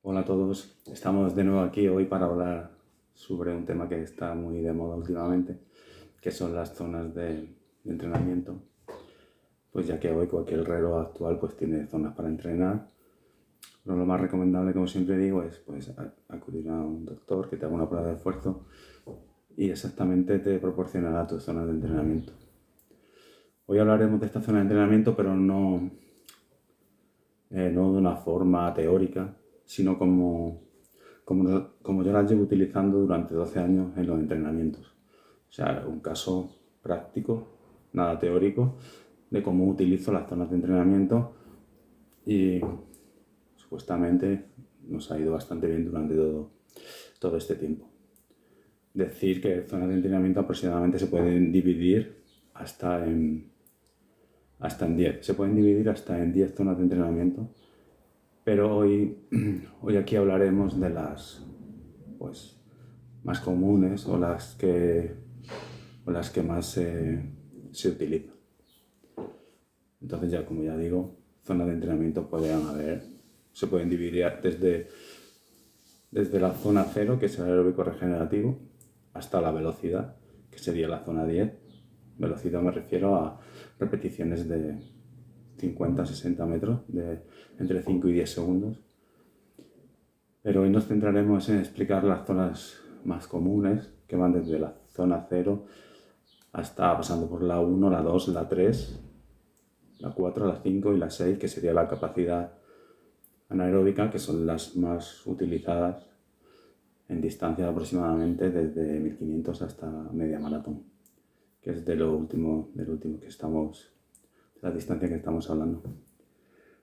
Hola a todos, estamos de nuevo aquí hoy para hablar sobre un tema que está muy de moda últimamente, que son las zonas de entrenamiento. Pues ya que hoy cualquier reloj actual pues tiene zonas para entrenar, pero lo más recomendable, como siempre digo, es pues acudir a un doctor que te haga una prueba de esfuerzo y exactamente te proporcionará tus zonas de entrenamiento. Hoy hablaremos de esta zona de entrenamiento, pero no de una forma teórica, sino como yo las llevo utilizando durante 12 años en los entrenamientos. O sea, un caso práctico, nada teórico, de cómo utilizo las zonas de entrenamiento y supuestamente nos ha ido bastante bien durante todo este tiempo. Decir que zonas de entrenamiento aproximadamente se pueden dividir hasta en 10. Se pueden dividir hasta en 10 zonas de entrenamiento, pero hoy aquí hablaremos de las pues, más comunes o las que más se utilizan. Entonces ya, como ya digo, zonas de entrenamiento se pueden dividir desde la zona 0, que es el aeróbico regenerativo, hasta la velocidad, que sería la zona 10. Velocidad me refiero a repeticiones de 50-60 metros, de entre 5 y 10 segundos. Pero hoy nos centraremos en explicar las zonas más comunes, que van desde la zona 0 hasta pasando por la 1, la 2, la 3, la 4, la 5 y la 6, que sería la capacidad anaeróbica, que son las más utilizadas en distancia aproximadamente desde 1500 hasta media maratón, que es de lo último que estamos, de la distancia que estamos hablando.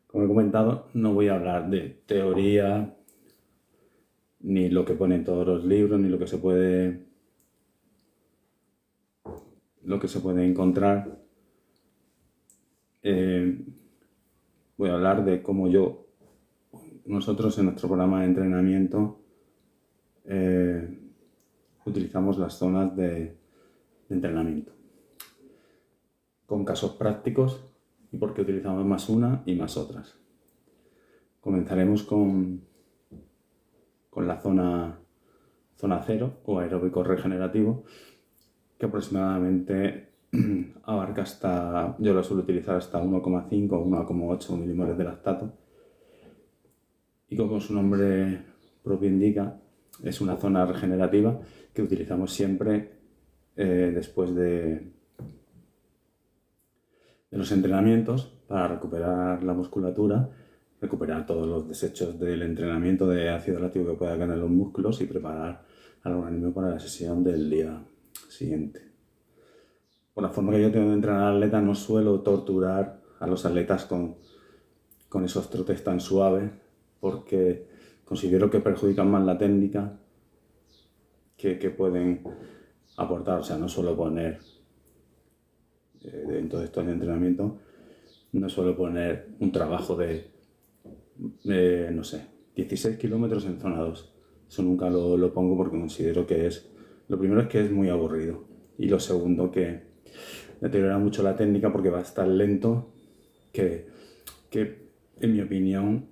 Como he comentado, no voy a hablar de teoría, ni lo que pone en todos los libros, ni lo que se puede encontrar. Voy a hablar de cómo nosotros en nuestro programa de entrenamiento utilizamos las zonas de entrenamiento con casos prácticos y por qué utilizamos más una y más otras. Comenzaremos con la zona 0 o aeróbico regenerativo, que aproximadamente abarca yo lo suelo utilizar hasta 1,5 o 1,8 milimoles de lactato, y como su nombre propio indica, es una zona regenerativa que utilizamos siempre después de los entrenamientos para recuperar la musculatura, recuperar todos los desechos del entrenamiento de ácido láctico que pueda ganar los músculos y preparar al organismo para la sesión del día siguiente. Por la forma que yo tengo de entrenar al atleta, no suelo torturar a los atletas con esos trotes tan suaves, porque considero que perjudican más la técnica que pueden aportar. O sea, no suelo poner en todos estos entrenamientos, no suelo poner un trabajo de 16 kilómetros en zona 2. Eso nunca lo pongo porque considero que lo primero es que es muy aburrido, y lo segundo que deteriora mucho la técnica porque va a estar lento, que en mi opinión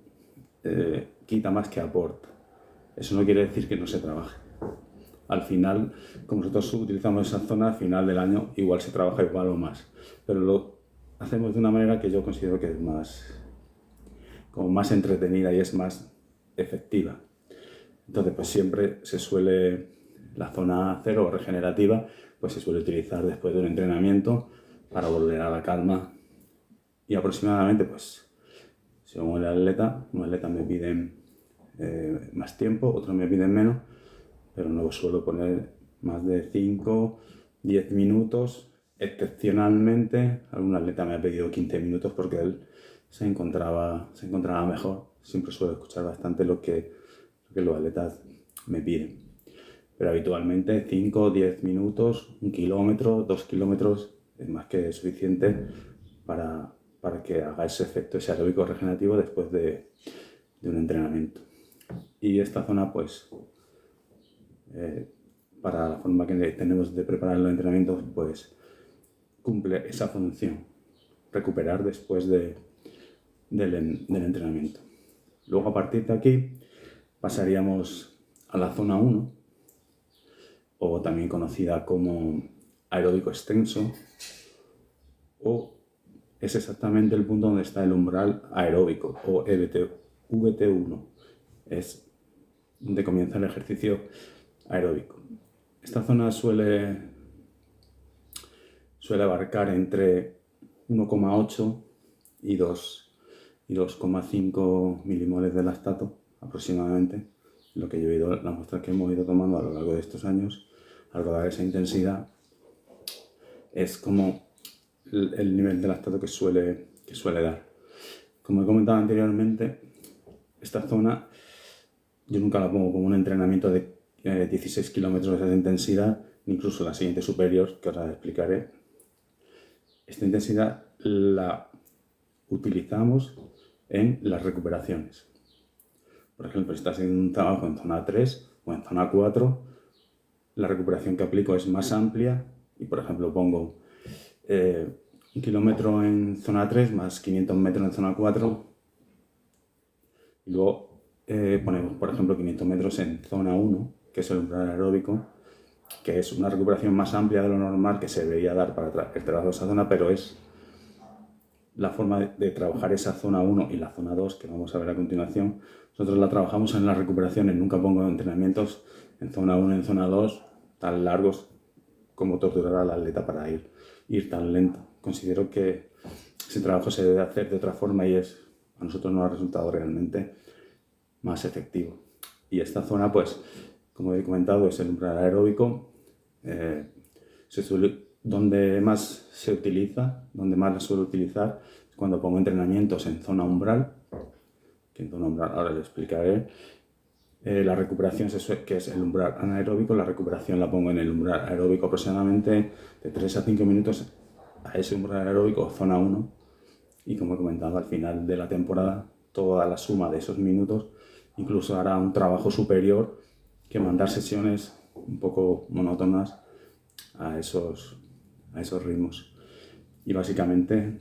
quita más que aporta. Eso no quiere decir que no se trabaje. Al final, como nosotros utilizamos esa zona, al final del año igual se trabaja igual o más, pero lo hacemos de una manera que yo considero que es más entretenida y es más efectiva. Entonces, pues siempre la zona 0 regenerativa, pues se suele utilizar después de un entrenamiento para volver a la calma, y aproximadamente, pues, según el atleta, unos atletas me piden más tiempo, otros me piden menos, pero no suelo poner más de 5-10 minutos. Excepcionalmente, algún atleta me ha pedido 15 minutos porque él se encontraba mejor. Siempre suelo escuchar bastante lo que los atletas me piden. Pero habitualmente 5-10 minutos, 1 kilómetro, 2 kilómetros es más que suficiente para que haga ese efecto, ese aeróbico regenerativo después de un entrenamiento. Y esta zona, pues, para la forma que tenemos de preparar los entrenamientos, pues cumple esa función, recuperar después del entrenamiento. Luego, a partir de aquí, pasaríamos a la zona 1, o también conocida como aeróbico extenso, o es exactamente el punto donde está el umbral aeróbico, o VT1, es donde comienza el ejercicio aeróbico. Esta zona suele abarcar entre 1,8 y 2,5 milimoles de lactato aproximadamente, lo que yo he ido, las muestras que hemos ido tomando a lo largo de estos años. Al rodar esa intensidad es como el nivel de lactato que suele dar. Como he comentado anteriormente, esta zona yo nunca la pongo como un entrenamiento de 16 kilómetros de intensidad, incluso la siguiente superior, que ahora explicaré. Esta intensidad la utilizamos en las recuperaciones. Por ejemplo, si estás haciendo un trabajo en zona 3 o en zona 4, la recuperación que aplico es más amplia y, por ejemplo, pongo 1 kilómetro en zona 3 más 500 metros en zona 4 y luego ponemos, por ejemplo, 500 metros en zona 1, que es el umbral aeróbico, que es una recuperación más amplia de lo normal que se debería dar para el trabajo de esa zona, pero es la forma de trabajar esa zona 1 y la zona 2, que vamos a ver a continuación. Nosotros la trabajamos en las recuperaciones, nunca pongo entrenamientos en zona 1 y en zona 2 tan largos como torturar al atleta para ir tan lento. Considero que ese trabajo se debe hacer de otra forma y a nosotros nos ha resultado realmente más efectivo. Y esta zona, pues, como he comentado, es el umbral aeróbico. Donde más se utiliza, donde más la suelo utilizar, es cuando pongo entrenamientos en zona umbral, que en zona umbral ahora les explicaré. La recuperación, que es el umbral anaeróbico, la recuperación la pongo en el umbral aeróbico aproximadamente de 3 a 5 minutos a ese umbral aeróbico, zona 1, y como he comentado, al final de la temporada, toda la suma de esos minutos incluso hará un trabajo superior que mandar sesiones un poco monótonas a esos ritmos. Y básicamente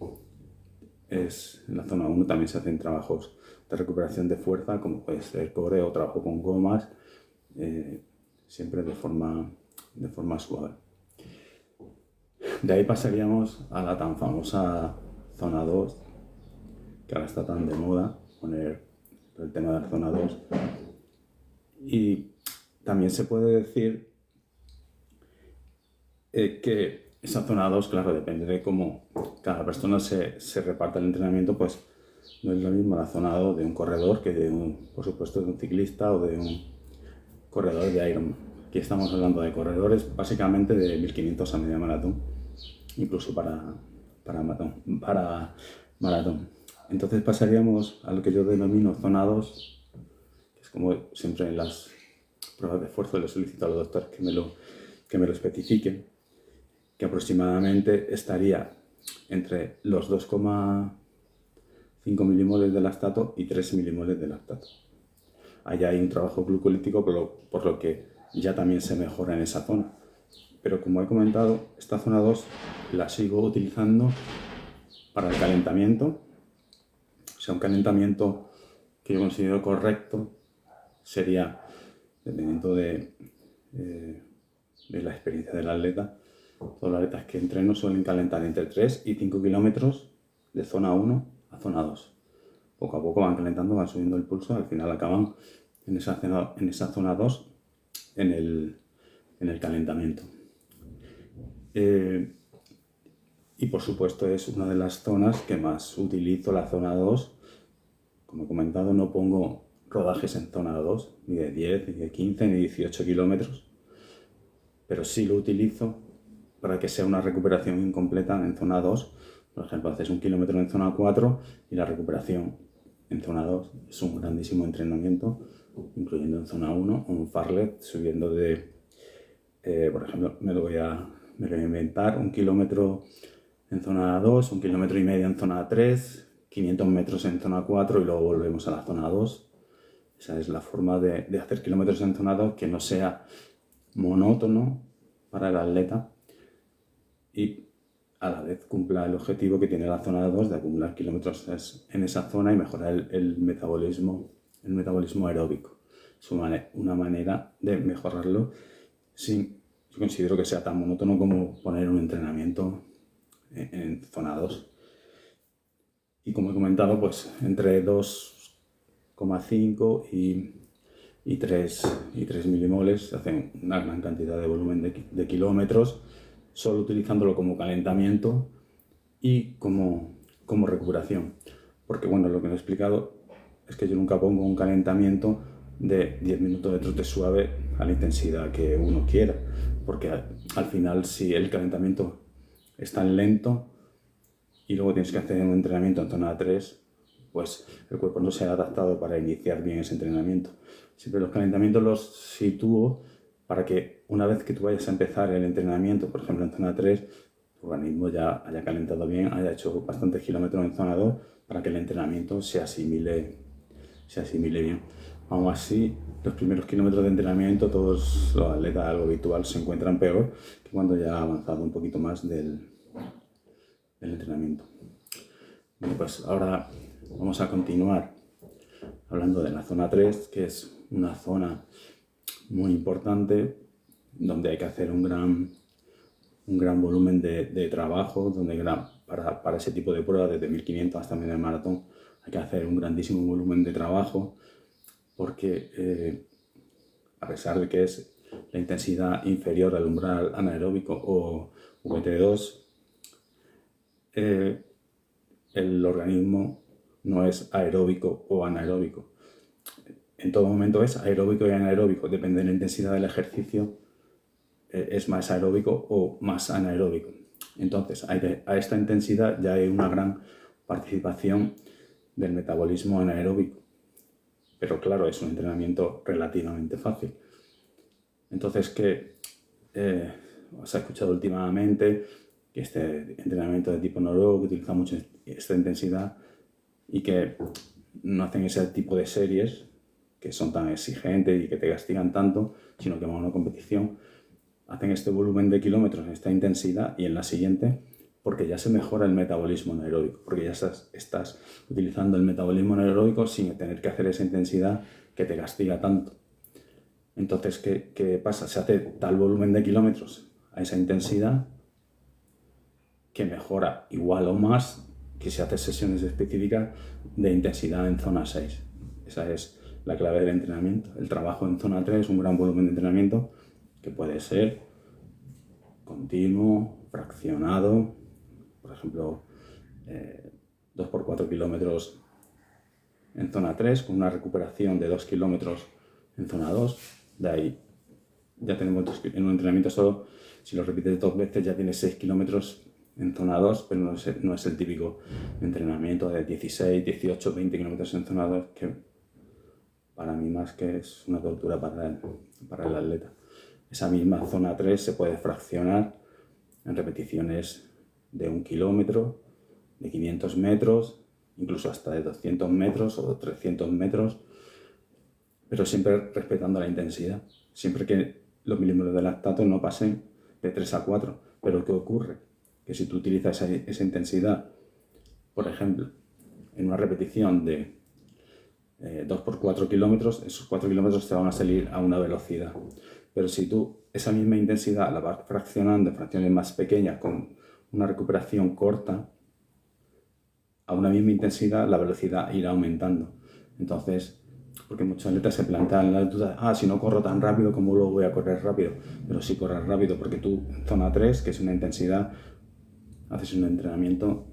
en la zona 1 también se hacen trabajos de recuperación de fuerza, como puede ser core o trabajo con gomas, siempre de forma suave. De ahí pasaríamos a la tan famosa zona 2, que ahora está tan de moda poner el tema de la zona 2. Y también se puede decir que esa zona 2, claro, depende de cómo cada persona se reparte el entrenamiento, pues no es lo mismo la zona 2 de un corredor que por supuesto, de un ciclista o de un corredor de Ironman. Aquí estamos hablando de corredores básicamente de 1500 a media maratón, incluso para maratón. Entonces pasaríamos a lo que yo denomino zona 2, que es como siempre en las pruebas de esfuerzo les solicito a los doctores que me lo especifiquen, que aproximadamente estaría entre los 2,5 milimoles de lactato y 3 milimoles de lactato. Allá hay un trabajo glucolítico, por lo que ya también se mejora en esa zona. Pero como he comentado, esta zona 2 la sigo utilizando para el calentamiento. O sea, un calentamiento que yo considero correcto sería, dependiendo de la experiencia del atleta, todos los atletas que entreno suelen calentar entre 3 y 5 kilómetros de zona 1 a zona 2. Poco a poco van calentando, van subiendo el pulso, al final acaban en esa zona 2 en el calentamiento. Y por supuesto es una de las zonas que más utilizo, la zona 2. Como he comentado, no pongo rodajes en zona 2, ni de 10, ni de 15, ni 18 kilómetros, pero sí lo utilizo para que sea una recuperación incompleta en zona 2. Por ejemplo, haces 1 kilómetro en zona 4 y la recuperación en zona 2 es un grandísimo entrenamiento, incluyendo en zona 1 un fartlek subiendo por ejemplo, me lo voy a inventar, 1 kilómetro en zona 2, 1,5 kilómetros en zona 3, 500 metros en zona 4 y luego volvemos a la zona 2. Esa es la forma de hacer kilómetros en zona 2 que no sea monótono para el atleta y a la vez cumpla el objetivo que tiene la zona 2 de acumular kilómetros en esa zona y mejorar el metabolismo aeróbico. una manera de mejorarlo sin, yo considero que sea tan monótono como poner un entrenamiento en zona 2. Y como he comentado, pues entre 2,5 y 3 milimoles hacen una gran cantidad de volumen de kilómetros, solo utilizándolo como calentamiento y como recuperación. Porque bueno, lo que no he explicado es que yo nunca pongo un calentamiento de 10 minutos de trote suave a la intensidad que uno quiera, porque al final, si el calentamiento es tan lento y luego tienes que hacer un entrenamiento en zona 3, pues el cuerpo no se ha adaptado para iniciar bien ese entrenamiento. Siempre los calentamientos los sitúo para que una vez que tú vayas a empezar el entrenamiento, por ejemplo en zona 3, tu organismo ya haya calentado bien, haya hecho bastantes kilómetros en zona 2, para que el entrenamiento se asimile bien. Aún así, los primeros kilómetros de entrenamiento, todos los atletas, algo habitual, se encuentran peor que cuando ya ha avanzado un poquito más del entrenamiento. Bueno, pues ahora vamos a continuar hablando de la zona 3, que es una zona muy importante donde hay que hacer un gran volumen de trabajo, donde para ese tipo de pruebas, desde 1500 hasta media maratón, hay que hacer un grandísimo volumen de trabajo, porque a pesar de que es la intensidad inferior al umbral anaeróbico o VT2, el organismo no es aeróbico o anaeróbico. En todo momento es aeróbico y anaeróbico, depende de la intensidad del ejercicio, es más aeróbico o más anaeróbico. Entonces, a esta intensidad ya hay una gran participación del metabolismo anaeróbico. Pero claro, es un entrenamiento relativamente fácil. Entonces, ¿qué os ha escuchado últimamente? Que este entrenamiento de tipo no-aeróbico utiliza mucho esta intensidad y que no hacen ese tipo de series que son tan exigentes y que te castigan tanto, sino que van a una competición, hacen este volumen de kilómetros en esta intensidad y en la siguiente, porque ya se mejora el metabolismo anaeróbico, porque ya estás utilizando el metabolismo anaeróbico sin tener que hacer esa intensidad que te castiga tanto. Entonces, ¿qué pasa? Se hace tal volumen de kilómetros a esa intensidad que mejora igual o más que si haces sesiones específicas de intensidad en zona 6. Esa es la clave del entrenamiento. El trabajo en zona 3 es un gran volumen de entrenamiento que puede ser continuo, fraccionado, por ejemplo, 2x4 kilómetros en zona 3, con una recuperación de 2 kilómetros en zona 2. De ahí ya tenemos en un entrenamiento solo, si lo repites 2 veces ya tienes 6 kilómetros en zona 2, pero no es el típico entrenamiento de 16, 18, 20 kilómetros en zona 2, que para mí más que es una tortura para el atleta. Esa misma zona 3 se puede fraccionar en repeticiones de 1 kilómetro, de 500 metros, incluso hasta de 200 metros o 300 metros, pero siempre respetando la intensidad, siempre que los milímetros de lactato no pasen de 3 a 4. Pero ¿qué ocurre? Que si tú utilizas esa intensidad, por ejemplo, en una repetición de 2x4 kilómetros, esos 4 kilómetros te van a salir a una velocidad. Pero si tú esa misma intensidad la vas fraccionando en fracciones más pequeñas con una recuperación corta, a una misma intensidad la velocidad irá aumentando. Entonces, porque muchos atletas se plantean la duda, si no corro tan rápido, ¿cómo luego voy a correr rápido? Pero sí corres rápido, porque tú en zona 3, que es una intensidad, haces un entrenamiento,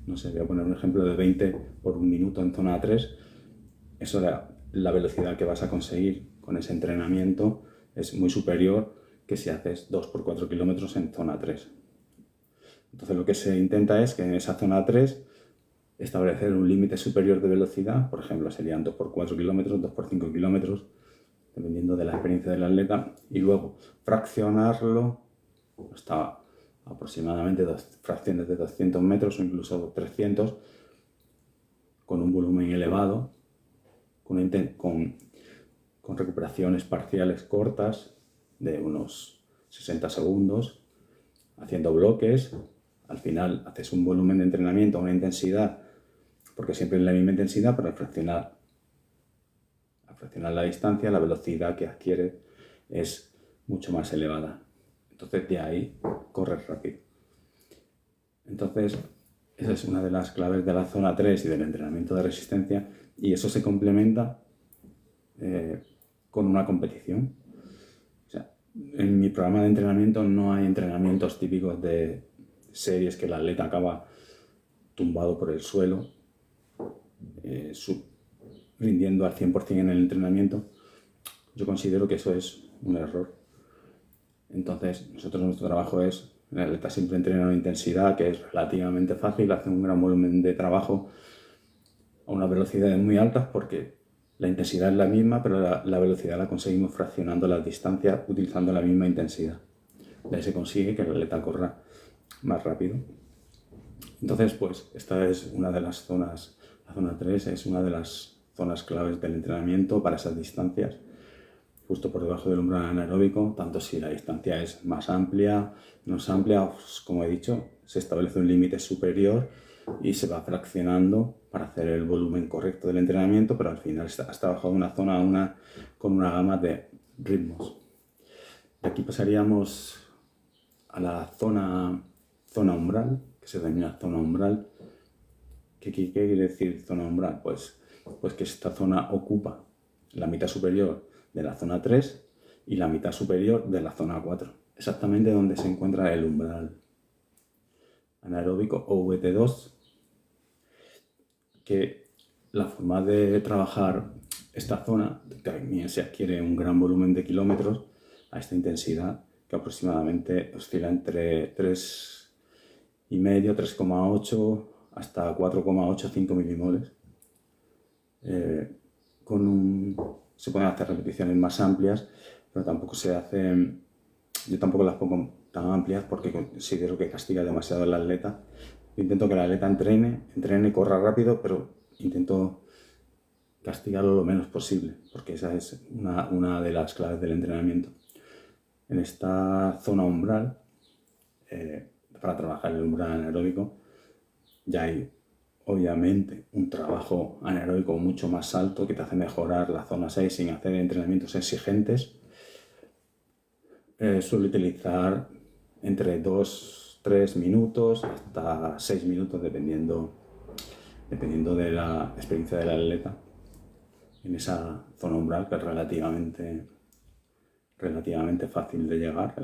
no sé, voy a poner un ejemplo de 20 por un minuto en zona 3, eso la velocidad que vas a conseguir con ese entrenamiento es muy superior que si haces 2x4 kilómetros en zona 3. Entonces lo que se intenta es que en esa zona 3 establecer un límite superior de velocidad, por ejemplo serían 2x4 kilómetros, 2x5 kilómetros, dependiendo de la experiencia del atleta, y luego fraccionarlo hasta aproximadamente fracciones de 200 metros o incluso 300, con un volumen elevado, con recuperaciones parciales cortas de unos 60 segundos, haciendo bloques. Al final haces un volumen de entrenamiento a una intensidad, porque siempre es la misma intensidad, pero al fraccionar la distancia, la velocidad que adquiere es mucho más elevada. Entonces de ahí corres rápido. Entonces esa es una de las claves de la zona 3 y del entrenamiento de resistencia, y eso se complementa con una competición. O sea, en mi programa de entrenamiento no hay entrenamientos típicos de series que el atleta acaba tumbado por el suelo, rindiendo al 100% en el entrenamiento. Yo considero que eso es un error. Entonces, nuestro trabajo es, el atleta siempre entrena una intensidad que es relativamente fácil, hace un gran volumen de trabajo a unas velocidades muy altas porque la intensidad es la misma, pero la velocidad la conseguimos fraccionando las distancias utilizando la misma intensidad. De ahí se consigue que el atleta corra más rápido. Entonces, pues, esta es una de las zonas, la zona 3 es una de las zonas claves del entrenamiento para esas distancias, justo por debajo del umbral anaeróbico, tanto si la distancia es más amplia, menos amplia, pues, como he dicho, se establece un límite superior y se va fraccionando para hacer el volumen correcto del entrenamiento, pero al final has trabajado una zona con una gama de ritmos. De aquí pasaríamos a la zona umbral, que se denomina zona umbral. ¿Qué quiere decir zona umbral? Pues que esta zona ocupa la mitad superior de la zona 3 y la mitad superior de la zona 4, exactamente donde se encuentra el umbral anaeróbico o VT2, que la forma de trabajar esta zona también se adquiere un gran volumen de kilómetros a esta intensidad, que aproximadamente oscila entre 3,5, 3,8 hasta 4,85 milimoles. Se pueden hacer repeticiones más amplias, pero tampoco yo tampoco las pongo tan amplias porque considero que castiga demasiado al atleta. Yo intento que el atleta entrene, corra rápido, pero intento castigarlo lo menos posible, porque esa es una de las claves del entrenamiento. En esta zona umbral, para trabajar el umbral anaeróbico, ya hay obviamente un trabajo anaeróbico mucho más alto que te hace mejorar la zona 6 sin hacer entrenamientos exigentes. Suelo utilizar entre 2-3 minutos hasta 6 minutos dependiendo de la experiencia del atleta en esa zona umbral, que es relativamente fácil de llegar,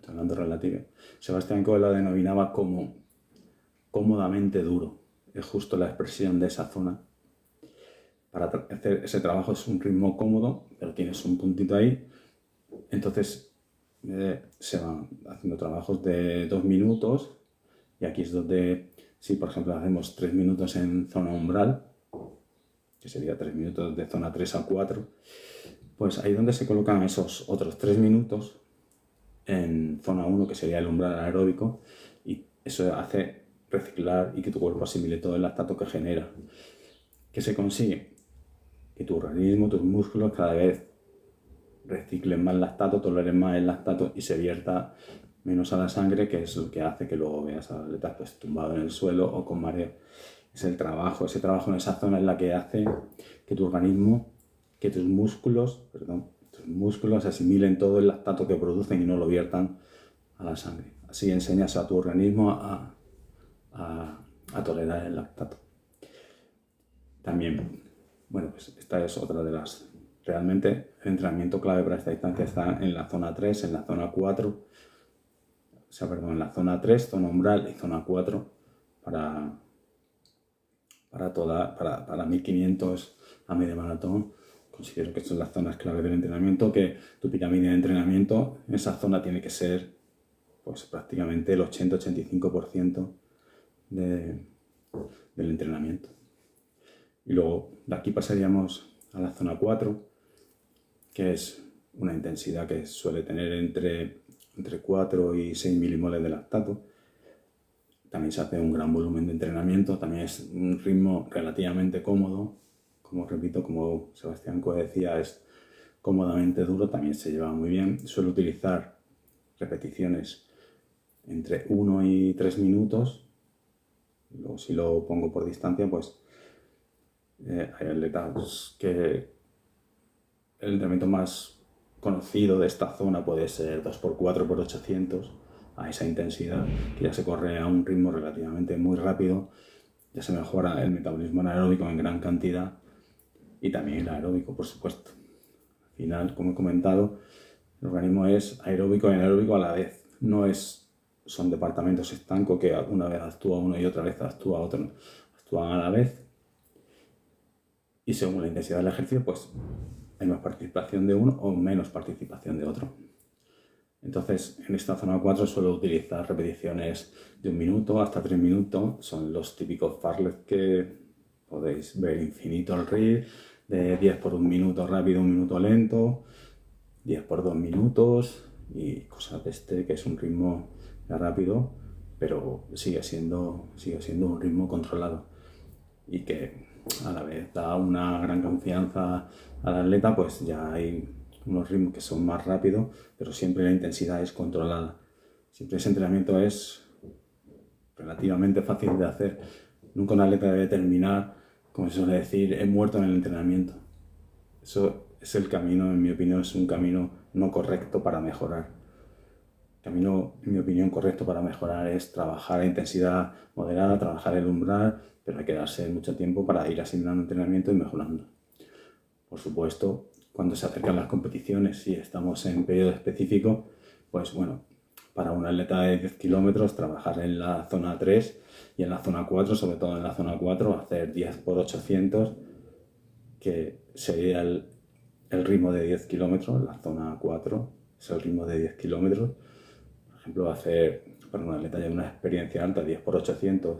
hablando relativo. Sebastián Coe lo denominaba como cómodamente duro. Es justo la expresión de esa zona. Para hacer ese trabajo es un ritmo cómodo, pero tienes un puntito ahí. Entonces se van haciendo trabajos de 2 minutos y aquí es donde, si por ejemplo hacemos 3 minutos en zona umbral, que sería 3 minutos de zona 3 a 4, pues ahí donde se colocan esos otros 3 minutos en zona 1, que sería el umbral anaeróbico, y eso hace reciclar y que tu cuerpo asimile todo el lactato que genera. ¿Qué se consigue? Que tu organismo, tus músculos cada vez reciclen más lactato, toleren más el lactato y se vierta menos a la sangre, que es lo que hace que luego veas al atleta pues tumbado en el suelo o con mareo. Es ese trabajo en esa zona es la que hace que tu organismo, que tus músculos asimilen todo el lactato que producen y no lo viertan a la sangre. Así enseñas a tu organismo a tolerar el lactato. También, bueno, pues esta es otra de las... Realmente el entrenamiento clave para esta distancia está en la zona 3, en la zona 4, en la zona 3, zona umbral y zona 4 para 1500 a media maratón. Considero que son las zonas clave del entrenamiento, que tu pirámide de entrenamiento en esa zona tiene que ser pues prácticamente el 80-85% del entrenamiento. Y luego de aquí pasaríamos a la zona 4, que es una intensidad que suele tener entre 4 y 6 milimoles de lactato. También se hace un gran volumen de entrenamiento, también es un ritmo relativamente cómodo. Como repito, como Sebastián Coe decía, es cómodamente duro, también se lleva muy bien. Suelo utilizar repeticiones entre 1 y 3 minutos. Luego, si lo pongo por distancia, pues hay atletas que el entrenamiento más conocido de esta zona puede ser 2x4x800 a esa intensidad, que ya se corre a un ritmo relativamente muy rápido, ya se mejora el metabolismo anaeróbico en gran cantidad y también el aeróbico, por supuesto. Al final, como he comentado, el organismo es aeróbico y anaeróbico a la vez, son departamentos estancos que una vez actúa uno y otra vez actúa otro, actúan a la vez, y según la intensidad del ejercicio pues hay más participación de uno o menos participación de otro. Entonces, en esta zona 4 suelo utilizar repeticiones de 1 minuto hasta 3 minutos. Son los típicos fartlek que podéis ver, infinito el reel, de 10 por 1 minuto rápido, 1 minuto lento, 10 por 2 minutos y cosas de este, que es un ritmo rápido, pero sigue siendo un ritmo controlado y que a la vez da una gran confianza al atleta. Pues ya hay unos ritmos que son más rápidos, pero siempre la intensidad es controlada. Siempre ese entrenamiento es relativamente fácil de hacer. Nunca un atleta debe terminar, como se suele decir, he muerto en el entrenamiento. Eso es el camino, en mi opinión, es un camino no correcto para mejorar. El camino, en mi opinión, correcto para mejorar es trabajar a intensidad moderada, trabajar el umbral, pero hay que darse mucho tiempo para ir asimilando entrenamiento y mejorando. Por supuesto, cuando se acercan las competiciones, si estamos en periodo específico, pues bueno, para un atleta de 10 kilómetros, trabajar en la zona 3 y en la zona 4, sobre todo en la zona 4, hacer 10 por 800, que sería el ritmo de 10 kilómetros, la zona 4 es el ritmo de 10 kilómetros. Por ejemplo, hacer para un atleta ya de una experiencia alta 10 por 800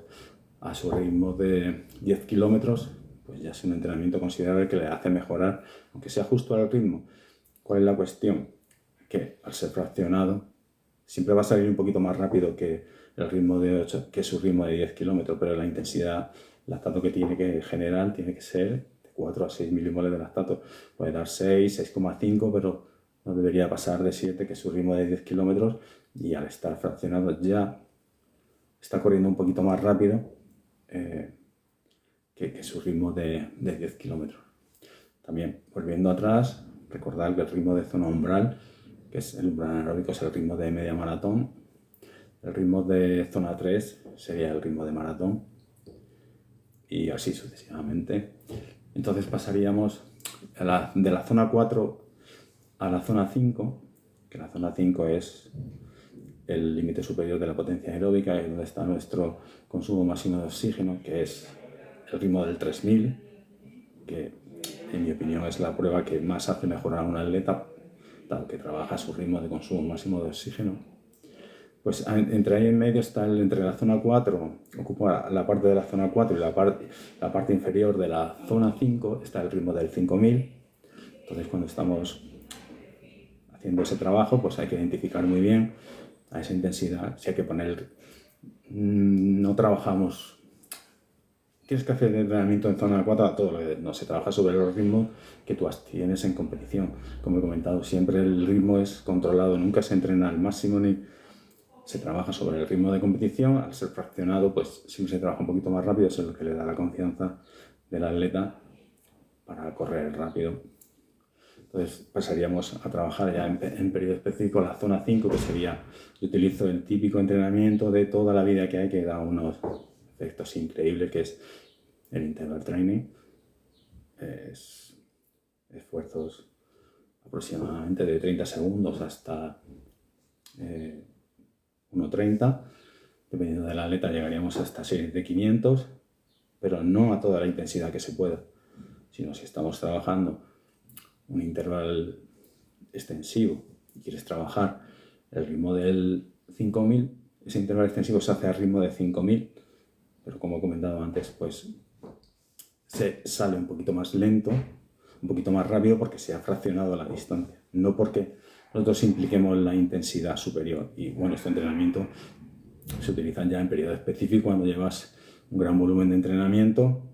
a su ritmo de 10 kilómetros, pues ya es un entrenamiento considerable que le hace mejorar, aunque sea justo al ritmo. ¿Cuál es la cuestión? Que al ser fraccionado siempre va a salir un poquito más rápido que el ritmo de 8, que su ritmo de 10 kilómetros, pero la intensidad, lactato que tiene que generar tiene que ser de 4 a 6 milimoles de lactato. Puede dar 6, 6,5, pero no debería pasar de 7, que es su ritmo de 10 kilómetros, y al estar fraccionado ya está corriendo un poquito más rápido que su ritmo de 10 kilómetros. También, volviendo atrás, recordar que el ritmo de zona umbral, que es el umbral anaeróbico, es el ritmo de media maratón. El ritmo de zona 3 sería el ritmo de maratón y así sucesivamente. Entonces pasaríamos de la zona 4 a la zona 5, que la zona 5 es el límite superior de la potencia aeróbica, es donde está nuestro consumo máximo de oxígeno, que es el ritmo del 3000, que en mi opinión es la prueba que más hace mejorar a un atleta, dado que trabaja su ritmo de consumo máximo de oxígeno. Pues entre ahí en medio está entre la zona 4, ocupa la parte de la zona 4 y la parte inferior de la zona 5, está el ritmo del 5000. Entonces, cuando estamos haciendo ese trabajo, pues hay que identificar muy bien a esa intensidad. Si hay que poner, no trabajamos, tienes que hacer el entrenamiento en zona 4 a todo, no se trabaja sobre los ritmos que tú tienes en competición. Como he comentado, siempre el ritmo es controlado, nunca se entrena al máximo ni se trabaja sobre el ritmo de competición. Al ser fraccionado, pues siempre se trabaja un poquito más rápido, eso es lo que le da la confianza del atleta para correr rápido. Entonces pasaríamos a trabajar ya en periodo específico la zona 5, que sería, yo utilizo el típico entrenamiento de toda la vida que hay, que da unos efectos increíbles, que es el interval training. Es esfuerzos aproximadamente de 30 segundos hasta 1.30. Dependiendo del atleta llegaríamos hasta series de 500, pero no a toda la intensidad que se pueda, sino si estamos trabajando un intervalo extensivo y quieres trabajar el ritmo del 5000, ese intervalo extensivo se hace al ritmo de 5000, pero como he comentado antes, pues se sale un poquito más lento, un poquito más rápido, porque se ha fraccionado la distancia, no porque nosotros impliquemos la intensidad superior. Y bueno, este entrenamiento se utilizan ya en periodo específico cuando llevas un gran volumen de entrenamiento,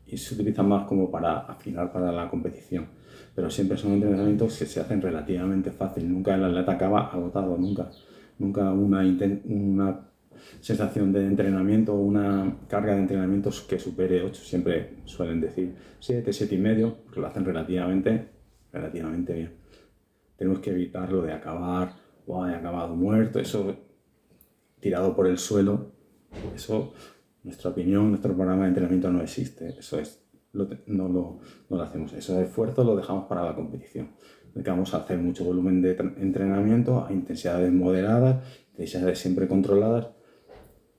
y se utilizan más como para afinar para la competición, pero siempre son entrenamientos que se hacen relativamente fácil. Nunca el atleta acaba agotado, nunca una sensación de entrenamiento, una carga de entrenamientos que supere 8, siempre suelen decir 7, 7,5, porque lo hacen relativamente relativamente bien. Tenemos que evitar lo de acabar, he acabado muerto, eso tirado por el suelo. Eso, nuestra opinión, nuestro programa de entrenamiento no existe. Eso es, no lo hacemos. Ese esfuerzo lo dejamos para la competición. Vamos a hacer mucho volumen de entrenamiento a intensidades moderadas, intensidades siempre controladas,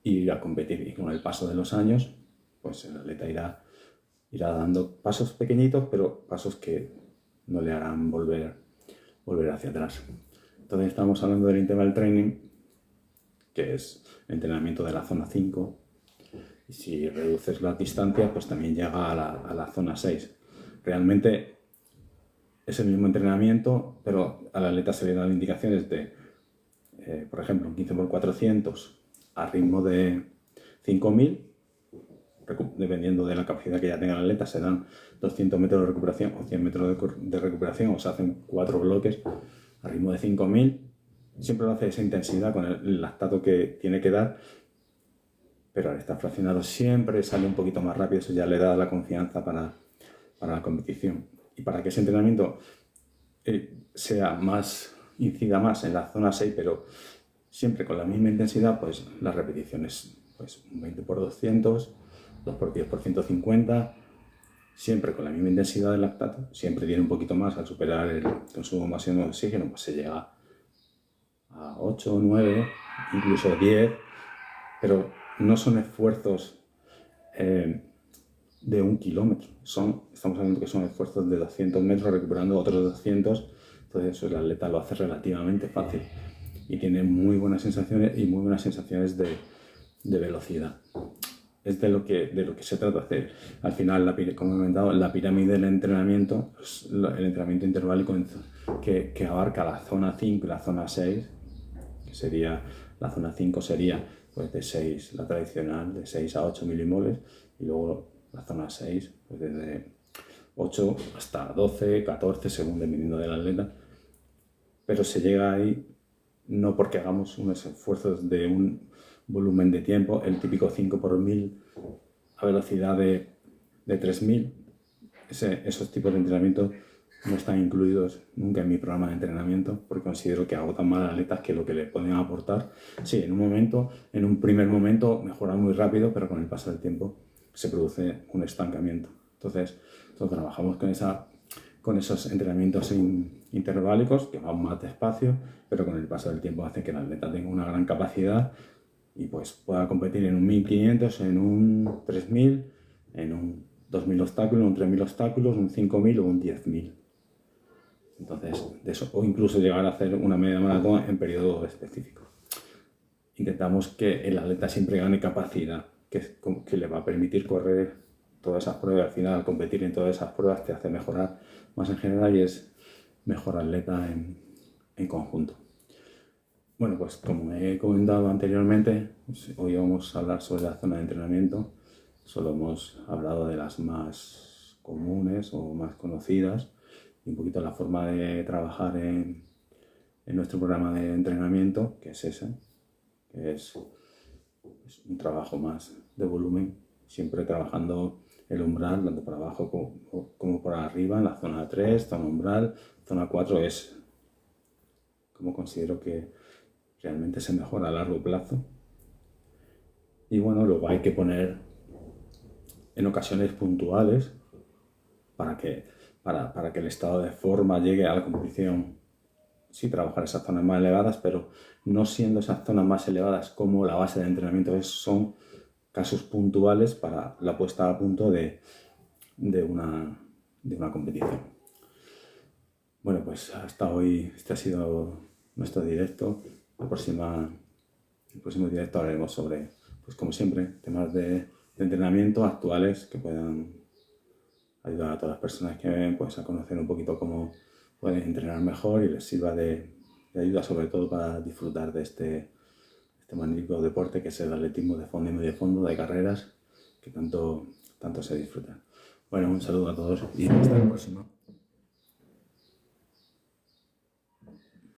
y a competir. Y con el paso de los años, pues el atleta irá dando pasos pequeñitos, pero pasos que no le harán volver hacia atrás. Entonces estamos hablando del interval training, que es entrenamiento de la zona 5, y si reduces la distancia, pues también llega a la zona 6. Realmente es el mismo entrenamiento, pero al atleta se le dan indicaciones de, por ejemplo, un 15x400 a ritmo de 5000, dependiendo de la capacidad que ya tenga el atleta, se dan 200 metros de recuperación o 100 metros de recuperación, o se hacen 4 bloques a ritmo de 5000. Siempre lo hace esa intensidad con el lactato que tiene que dar, pero al estar fraccionado siempre sale un poquito más rápido. Eso ya le da la confianza para la competición. Y para que ese entrenamiento incida más en la zona 6, pero siempre con la misma intensidad, pues las repeticiones, pues un 20x200, 2x10x150, siempre con la misma intensidad del lactato, siempre tiene un poquito más. Al superar el consumo máximo de oxígeno, pues se llega a 8, 9, incluso 10, pero no son esfuerzos de 1 kilómetro, estamos hablando que son esfuerzos de 200 metros recuperando otros 200, entonces eso el atleta lo hace relativamente fácil y tiene muy buenas sensaciones de velocidad. Es de lo que se trata de hacer. Al final, como he comentado, la pirámide del entrenamiento, pues, el entrenamiento interválico que abarca la zona 5 y la zona 6, que sería, la zona 5 sería pues de 6, la tradicional, de 6 a 8 milimoles, y luego la zona 6, pues desde 8 hasta 12, 14, según dependiendo del atleta. Pero se llega ahí no porque hagamos unos esfuerzos de un volumen de tiempo, el típico 5x1000 a velocidad de 3000. Esos tipos de entrenamiento no están incluidos nunca en mi programa de entrenamiento, porque considero que agotan más a atletas que lo que le pueden aportar. Sí, en un primer momento mejoran muy rápido, pero con el paso del tiempo se produce un estancamiento. Entonces trabajamos con esos entrenamientos intervalos que van más despacio, pero con el paso del tiempo hace que el atleta tenga una gran capacidad y pues pueda competir en un 1500, en un 3000, en un 2000 obstáculos, un 3000 obstáculos, un 5000 o un 10000. Entonces, de eso, o incluso llegar a hacer una media maratón en periodo específico. Intentamos que el atleta siempre gane capacidad, que le va a permitir correr todas esas pruebas. Al final, al competir en todas esas pruebas te hace mejorar más en general y es mejor atleta en conjunto. Bueno, pues como he comentado anteriormente, pues hoy vamos a hablar sobre la zona de entrenamiento. Solo hemos hablado de las más comunes o más conocidas y un poquito la forma de trabajar en nuestro programa de entrenamiento, que es ese, que es un trabajo más de volumen, siempre trabajando el umbral, tanto por abajo como por arriba, en la zona 3, zona umbral. Zona 4 es como considero que realmente se mejora a largo plazo. Y bueno, luego hay que poner en ocasiones puntuales para que el estado de forma llegue a la competición. Sí, trabajar esas zonas más elevadas, pero no siendo esas zonas más elevadas como la base de entrenamiento, son casos puntuales para la puesta a punto de una competición. Bueno, pues hasta hoy este ha sido nuestro directo. El próximo directo hablaremos sobre, pues como siempre, temas de entrenamiento actuales que puedan ayudar a todas las personas que ven pues, a conocer un poquito cómo pueden entrenar mejor y les sirva de ayuda, sobre todo para disfrutar de este magnífico deporte que es el atletismo de fondo y medio fondo, de carreras, que tanto se disfruta. Bueno, un saludo a todos y hasta la próxima.